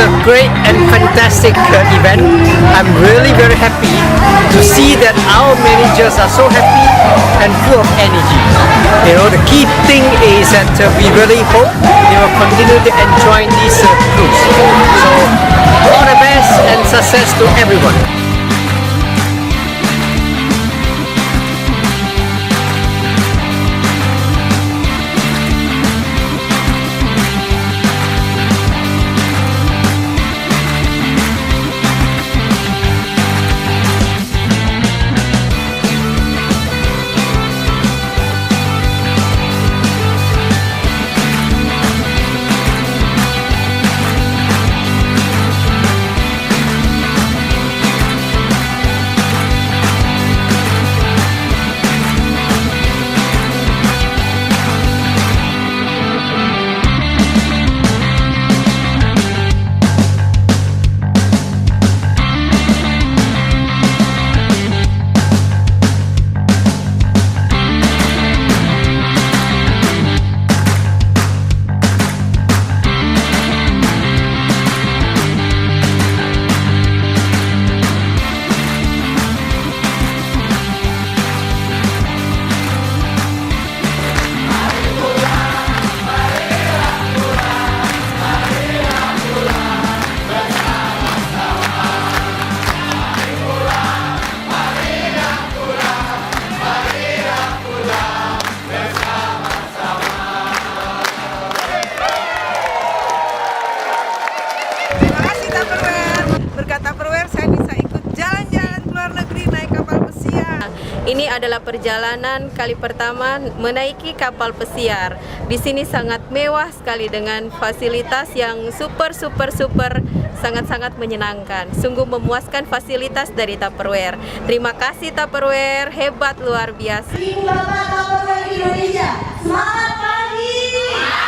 a great and fantastic event. I'm really very happy to see that our managers are so happy and full of energy. You know, the key thing is that we really hope they will continue to enjoy this cruise. So all the best and success to everyone. Ini adalah perjalanan kali pertama menaiki kapal pesiar. Di sini sangat mewah sekali dengan fasilitas yang super sangat menyenangkan. Sungguh memuaskan fasilitas dari Tupperware. Terima kasih Tupperware, hebat luar biasa. Tupperware Indonesia, semangat pagi.